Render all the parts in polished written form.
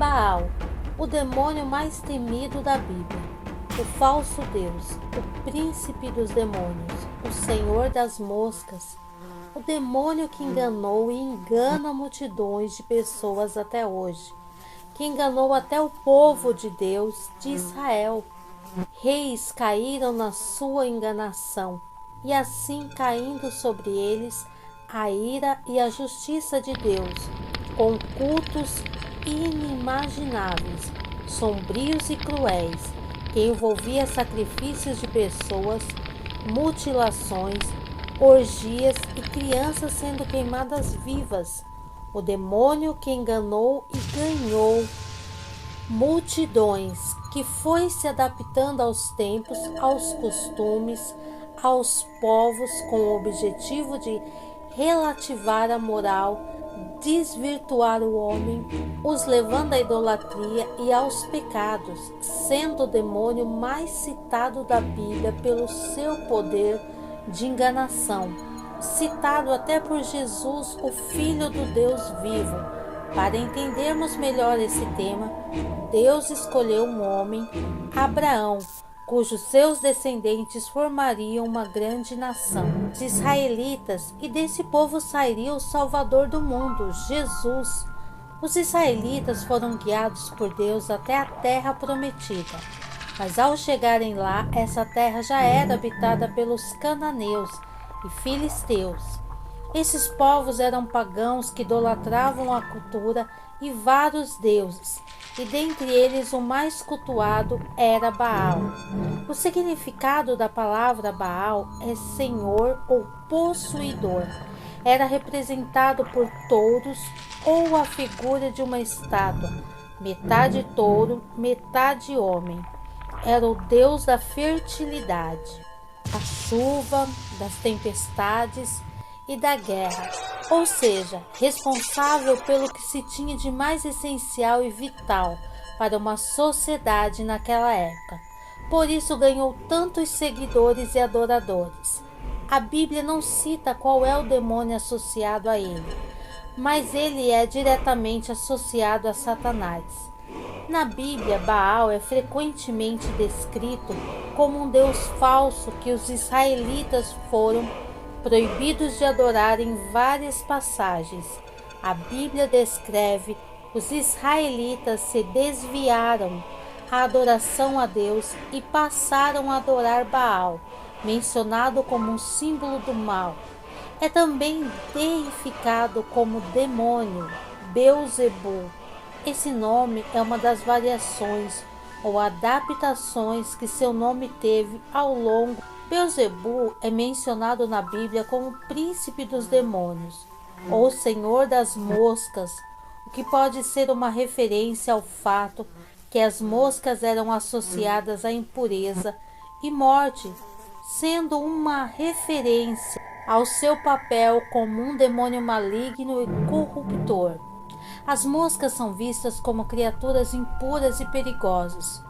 Baal, o demônio mais temido da Bíblia, o falso Deus, o príncipe dos demônios, o senhor das moscas, o demônio que enganou e engana multidões de pessoas até hoje, que enganou até o povo de Deus, de Israel. Reis caíram na sua enganação, e assim caindo sobre eles a ira e a justiça de Deus, com cultos inimagináveis, sombrios e cruéis, que envolvia sacrifícios de pessoas, mutilações, orgias e crianças sendo queimadas vivas. O demônio que enganou e ganhou multidões, que foi se adaptando aos tempos, aos costumes, aos povos, com o objetivo de relativar a moral, desvirtuar o homem, os levando à idolatria e aos pecados, sendo o demônio mais citado da Bíblia pelo seu poder de enganação, citado até por Jesus, o Filho do Deus vivo. Para entendermos melhor esse tema, Deus escolheu um homem, Abraão, cujos seus descendentes formariam uma grande nação, os israelitas, e desse povo sairia o Salvador do mundo, Jesus. Os israelitas foram guiados por Deus até a terra prometida, mas ao chegarem lá, essa terra já era habitada pelos cananeus e filisteus. Esses povos eram pagãos que idolatravam a cultura e vários deuses, e dentre eles o mais cultuado era Baal. O significado da palavra Baal é senhor ou possuidor. Era representado por touros ou a figura de uma estátua, metade touro, metade homem. Era o deus da fertilidade, da chuva, das tempestades e da guerra, ou seja, responsável pelo que se tinha de mais essencial e vital para uma sociedade naquela época. Por isso ganhou tantos seguidores e adoradores. A Bíblia não cita qual é o demônio associado a ele, mas ele é diretamente associado a Satanás. Na Bíblia, Baal é frequentemente descrito como um deus falso que os israelitas foram proibidos de adorar em várias passagens. A Bíblia descreve os israelitas se desviaram a adoração a Deus e passaram a adorar Baal, mencionado como um símbolo do mal. É também deificado como demônio, Beelzebul. Esse nome é uma das variações ou adaptações que seu nome teve ao longo. Beelzebul é mencionado na Bíblia como príncipe dos demônios, ou senhor das moscas, o que pode ser uma referência ao fato que as moscas eram associadas à impureza e morte, sendo uma referência ao seu papel como um demônio maligno e corruptor. As moscas são vistas como criaturas impuras e perigosas.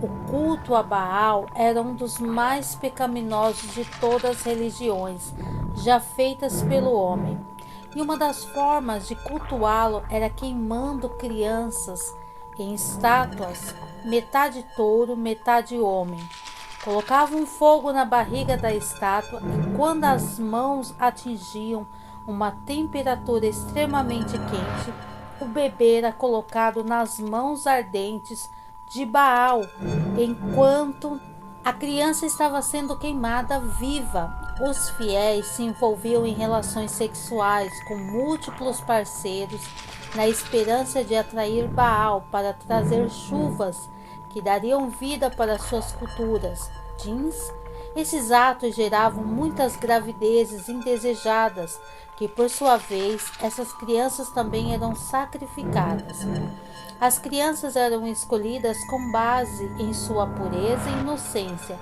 O culto a Baal era um dos mais pecaminosos de todas as religiões já feitas pelo homem, e uma das formas de cultuá-lo era queimando crianças em estátuas, metade touro, metade homem. Colocavam fogo na barriga da estátua e quando as mãos atingiam uma temperatura extremamente quente, o bebê era colocado nas mãos ardentes de Baal, enquanto a criança estava sendo queimada viva. Os fiéis se envolviam em relações sexuais com múltiplos parceiros na esperança de atrair Baal para trazer chuvas que dariam vida para suas culturas. Esses atos geravam muitas gravidezes indesejadas, que por sua vez essas crianças também eram sacrificadas. As crianças eram escolhidas com base em sua pureza e inocência.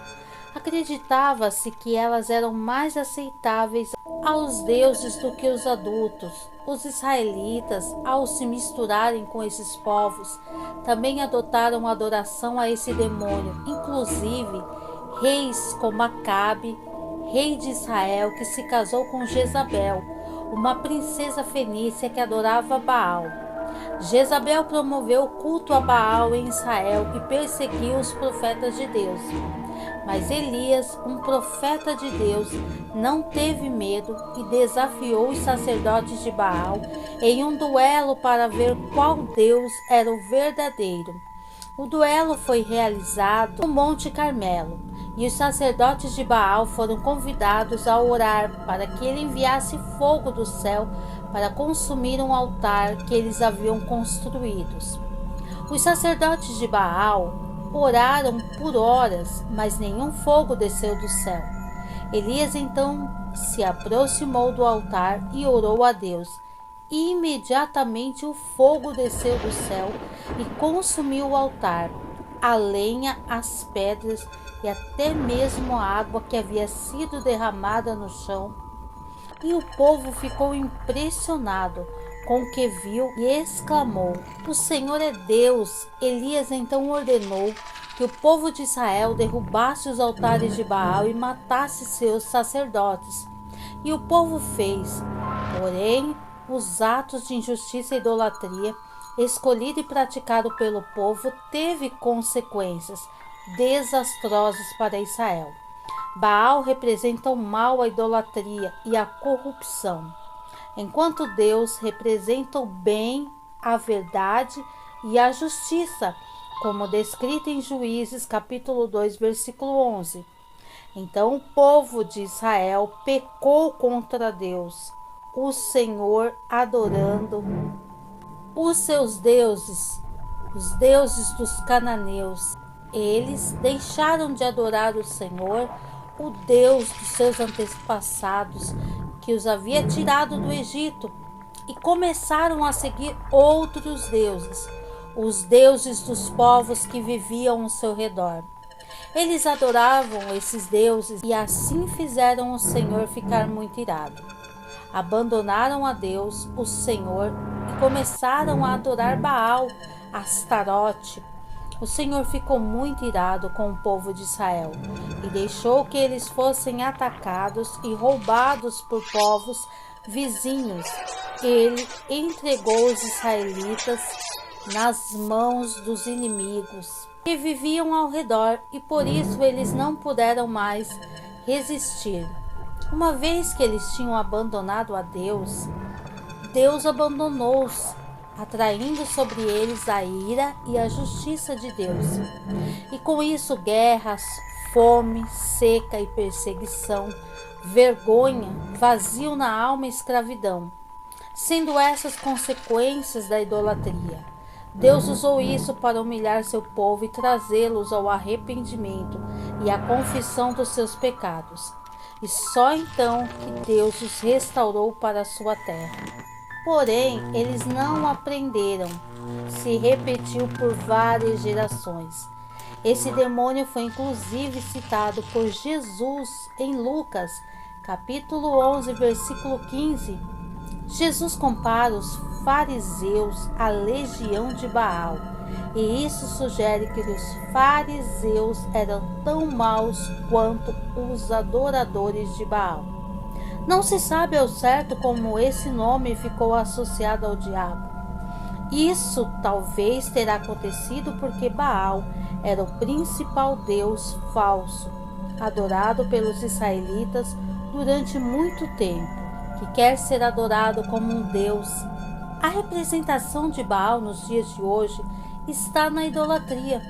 Acreditava-se que elas eram mais aceitáveis aos deuses do que os adultos. Os israelitas, ao se misturarem com esses povos, também adotaram a adoração a esse demônio, inclusive reis como Acabe, rei de Israel, que se casou com Jezabel, uma princesa fenícia que adorava Baal. Jezabel promoveu o culto a Baal em Israel e perseguiu os profetas de Deus. Mas Elias, um profeta de Deus, não teve medo e desafiou os sacerdotes de Baal em um duelo para ver qual Deus era o verdadeiro. O duelo foi realizado no Monte Carmelo e os sacerdotes de Baal foram convidados a orar para que ele enviasse fogo do céu para consumir um altar que eles haviam construído. Os sacerdotes de Baal oraram por horas, mas nenhum fogo desceu do céu. Elias então se aproximou do altar e orou a Deus. E imediatamente o fogo desceu do céu e consumiu o altar, a lenha, as pedras e até mesmo a água que havia sido derramada no chão. E o povo ficou impressionado com o que viu e exclamou: "O Senhor é Deus!" Elias então ordenou que o povo de Israel derrubasse os altares de Baal e matasse seus sacerdotes. E o povo fez. Porém, os atos de injustiça e idolatria, escolhido e praticado pelo povo, teve consequências desastrosas para Israel. Baal representa o mal, a idolatria e a corrupção, enquanto Deus representa o bem, a verdade e a justiça, como descrito em Juízes capítulo 2, versículo 11. Então o povo de Israel pecou contra Deus, o Senhor, adorando os seus deuses, os deuses dos cananeus. Eles deixaram de adorar o Senhor, o Deus dos seus antepassados, que os havia tirado do Egito, e começaram a seguir outros deuses, os deuses dos povos que viviam ao seu redor. Eles adoravam esses deuses e assim fizeram o Senhor ficar muito irado. Abandonaram a Deus, o Senhor, e começaram a adorar Baal, Astarote. O Senhor ficou muito irado com o povo de Israel e deixou que eles fossem atacados e roubados por povos vizinhos. Ele entregou os israelitas nas mãos dos inimigos que viviam ao redor e por isso eles não puderam mais resistir. Uma vez que eles tinham abandonado a Deus, Deus abandonou-os, atraindo sobre eles a ira e a justiça de Deus. E com isso guerras, fome, seca e perseguição, vergonha, vazio na alma e escravidão, sendo essas consequências da idolatria. Deus usou isso para humilhar seu povo e trazê-los ao arrependimento e à confissão dos seus pecados. E só então que Deus os restaurou para a sua terra. Porém, eles não aprenderam. Se repetiu por várias gerações. Esse demônio foi inclusive citado por Jesus em Lucas, capítulo 11, versículo 15. Jesus compara os fariseus à legião de Baal, e isso sugere que os fariseus eram tão maus quanto os adoradores de Baal. Não se sabe ao certo como esse nome ficou associado ao diabo. Isso talvez terá acontecido porque Baal era o principal deus falso, adorado pelos israelitas durante muito tempo, que quer ser adorado como um deus. A representação de Baal nos dias de hoje está na idolatria.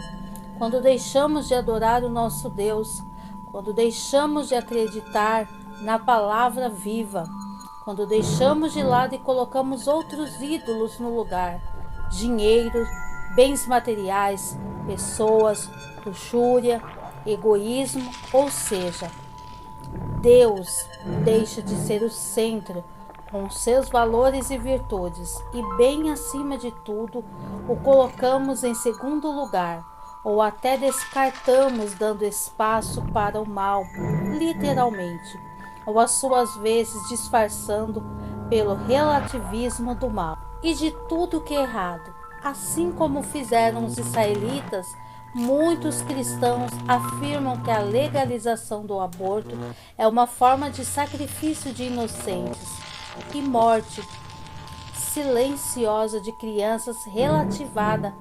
Quando deixamos de adorar o nosso Deus, quando deixamos de acreditar na palavra viva, quando deixamos de lado e colocamos outros ídolos no lugar, dinheiro, bens materiais, pessoas, luxúria, egoísmo, ou seja, Deus deixa de ser o centro com seus valores e virtudes e bem acima de tudo o colocamos em segundo lugar ou até descartamos dando espaço para o mal, literalmente, ou às suas vezes disfarçando pelo relativismo do mal e de tudo que é errado. Assim como fizeram os israelitas, muitos cristãos afirmam que a legalização do aborto é uma forma de sacrifício de inocentes e morte. silenciosa de crianças relativada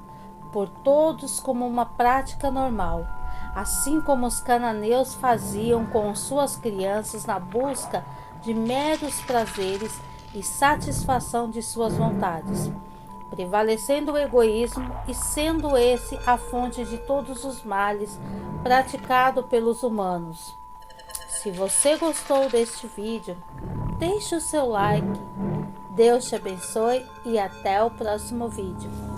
por todos como uma prática normal, assim como os cananeus faziam com suas crianças na busca de meros prazeres e satisfação de suas vontades, prevalecendo o egoísmo e sendo esse a fonte de todos os males praticado pelos humanos. Se você gostou deste vídeo, deixe o seu like. Deus te abençoe e até o próximo vídeo.